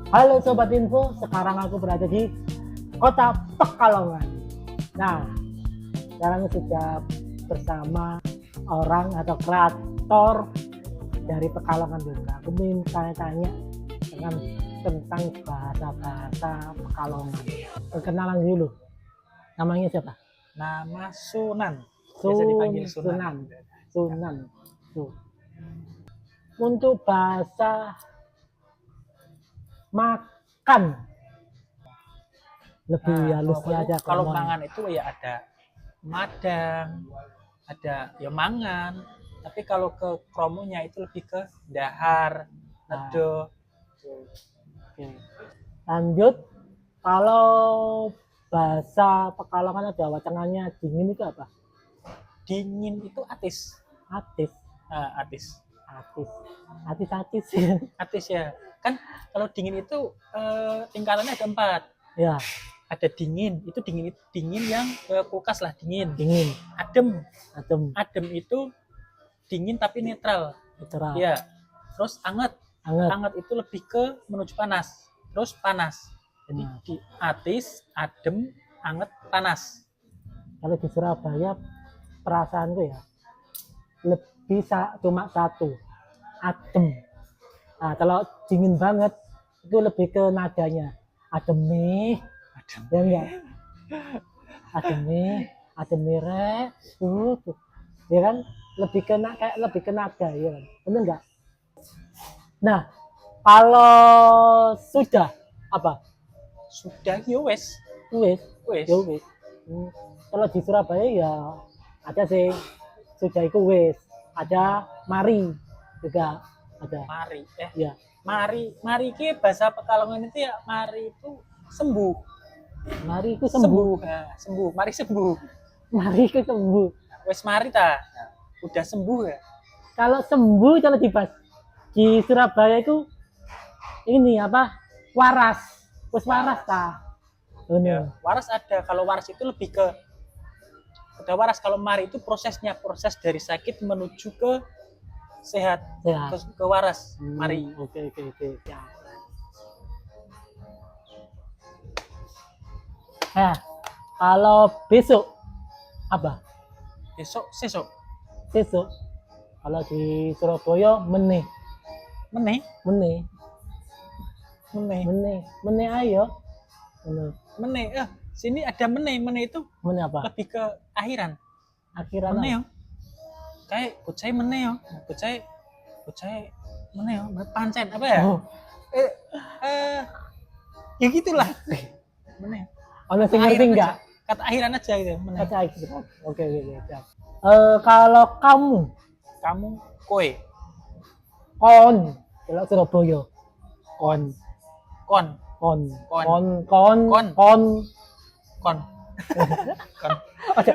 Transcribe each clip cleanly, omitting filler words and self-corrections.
Halo Sobat Info, sekarang aku berada di kota Pekalongan. Nah, sekarang sudah bersama orang atau kreator dari Pekalongan juga. Aku ingin tanya-tanya tentang bahasa-bahasa Pekalongan. Perkenalan dulu, namanya siapa? Nama Sunan. Biasa dipanggil Sunan. Sunan. Untuk bahasa makan lebih halusnya aja kalau mangan itu ya ada madang, ada ya mangan. Tapi kalau ke kromonya itu lebih ke dahar, nedo. Oke. Lanjut, kalau bahasa Pekalongan ada wacangannya dingin itu apa? Dingin itu atis. Atis. Atis. Atis. Atis ya. Kan kalau dingin itu tingkatannya ada 4. Ya. Ada dingin, itu dingin yang kulkas lah, dingin. Adem itu dingin tapi netral. Ya. Terus anget itu lebih ke menuju panas. Terus panas. Jadi di atis, adem, anget, panas. Kalau di Surabaya perasaanku ya lebih cuma satu, adem. Nah, kalau dingin banget itu lebih ke nadanya adem ya enggak? Adem rek ya kan, lebih ke nada ya kan, bener enggak? Nah, kalau sudah apa? Sudah ya wes. Kalau di Surabaya ya ada sih sudah itu wes, ada mari juga ada. Ya. Mari ki bahasa Pekalongan itu ya mari itu sembuh. Mari itu sembuh. Sembuh. Mari sembuh. Mari itu sembuh. Wes mari ta. Udah sembuh ya. Kalau sembuh kalau di Surabaya itu ini apa? Waras. Wes waras ta. Ya, waras ada. Kalau waras itu lebih ke udah waras. Kalau mari itu proses dari sakit menuju ke sehat. Terus ke waras. Mari. Oke. Ya. Nah, kalau besok apa? Sesok. Kalau di Surabaya meneh ayo. Sini ada meneh itu. Meneh apa? Lebih ke akhiran. Meneh yo. Kayak bocah meneh yo. Bocah meneh yo. Pancen apa ya? Ya gitulah. Meneh. Ono sing ngerti enggak? Kata akhiran aja gitu. Meneh. Kata akhiran. Oke. Kalau kamu kowe. Kon. Kalau Surabaya. Kon. Aja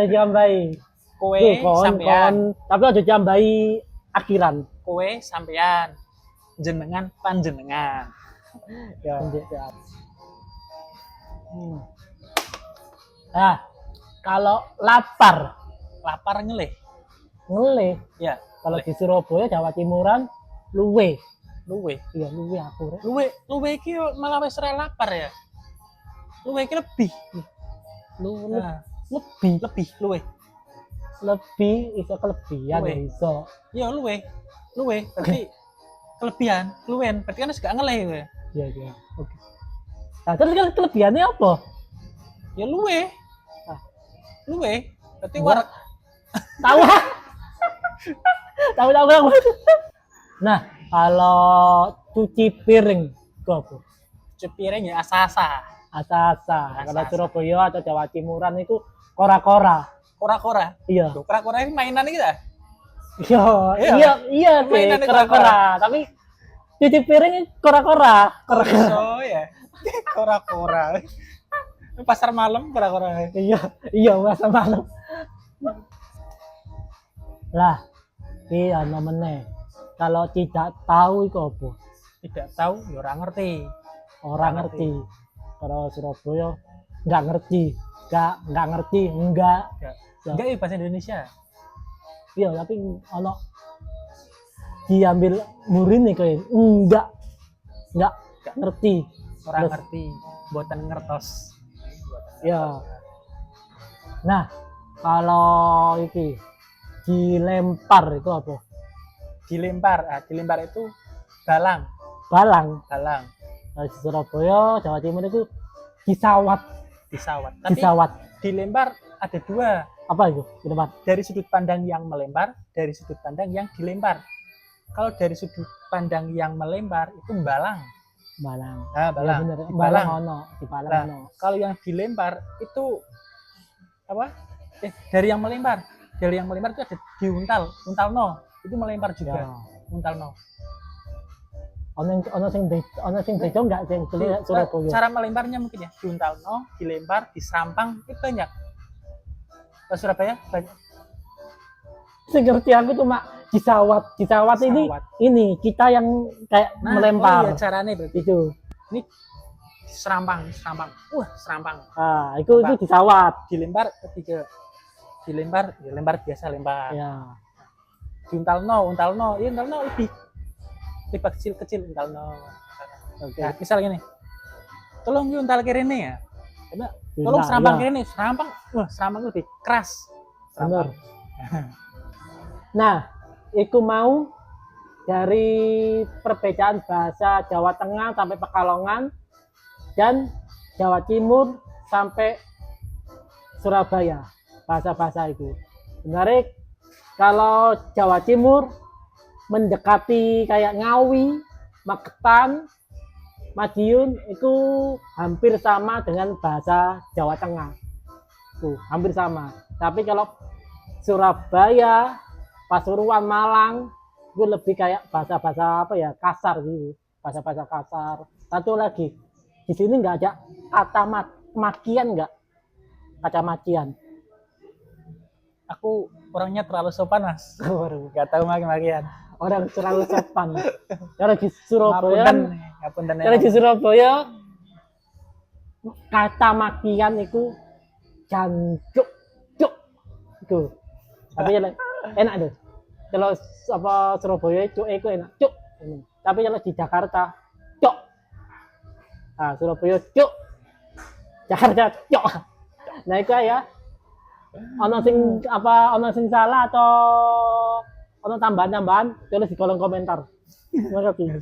jambai. Kowe sampean. Tapi aja jambai akhiran. Kowe sampean. Jenengan panjenengan. Ya. Nah, kalau lapar ngeleh. Ya. Kalau di Surabaya Jawa Timuran luwe. Iya, luwe aku. Luwe iki malah wis ora lapar ya. Luwe iki lebih. Lebih iso kelebihan ya iso. Iya, luwe. Berarti kelebihan, keluwen. Berarti kan wis gak ngeleh kowe. Iya. Oke. Nah, terus kan kelebihannya apa? Ya luwe. Berarti warak. Tahu. Nah, kalau cuci piring itu apa? Cuci piring ya asa-asa. Kalau Surabaya atau Jawa Timuran itu kora-kora. Iya. Kora-kora ini mainan kita. Iya sih, kora-kora. Tapi cuci piring kora-kora. Oh ya. Kora-kora. Pasar malam kora-kora. Iya, pasar malam. Lah, iya namanya. Kalau tidak tahu itu apa? Tidak tahu, ya orang ngerti. Kalau Surabaya nggak ngerti. Enggak ya bahasa Indonesia. Iya, tapi ono diambil murid nih kayak enggak. nggak ngerti. Orang Terus, ngerti, buatan ngertos. ya. Nah, kalau iki dilempar itu apa? Dilempar itu balang. Balang. Balang. Di Surabaya, Jawa Timur itu disawat. Tapi disawat. Dilempar ada dua. Apa itu? Dilempar. Dari sudut pandang yang melempar, dari sudut pandang yang dilempar. Kalau dari sudut pandang yang melempar itu balang. Balang. Nah, balang. Ya, bener. Balang ono, di balang nah, ono. kalau yang dilempar itu apa? Dari yang melempar itu ada diuntal, untalno. Itu melempar juga. Ya. Untalno. Ono sing beda enggak sing Surabaya? Cara melemparnya mungkin ya diuntalno, dilempar, diserampang itu banyak. Ke Surabaya banyak. Sing ngerti aku cuma disawat. Disawat ini kita yang kayak melempar. Oh iya, caranya berarti. Itu. Ini serampang. Serampang. Ah, itu disawat. Dilempar ketiga. Dilempar biasa lempar. Ya. Diuntalno, iya untalno lebih kecil untalno. Oke. Nah, misal gini. Tolong untal kene ya. Tolong serampang kene, serampang lebih keras. Benar. Nah, itu mau dari perbedaan bahasa Jawa Tengah sampai Pekalongan dan Jawa Timur sampai Surabaya, bahasa-bahasa itu. Menarik, kalau Jawa Timur mendekati kayak Ngawi, Magetan, Madiun itu hampir sama dengan bahasa Jawa Tengah. Tuh, hampir sama. Tapi kalau Surabaya, Pasuruan, Malang itu lebih kayak bahasa-bahasa apa ya, kasar gitu, bahasa-bahasa kasar. Satu lagi, di sini nggak ada kata makian, nggak kata makian. Aku orangnya terlalu sopan, Mas. Nggak tahu maki-makian. Orang terlalu sopan. Kalau di Surabaya, Ngapunten, di Surabaya kata makian itu jancuk, itu. Tapi enak tuh. Kalau apa Surabaya cuk itu enak, cuk. Tapi kalau di Jakarta, cuk. Nah, Surabaya cuk. Jakarta cuk. Nah, itu ya. Ono sing salah atau ono tambahan-tambahan tulis di kolom komentar. Terima kasih.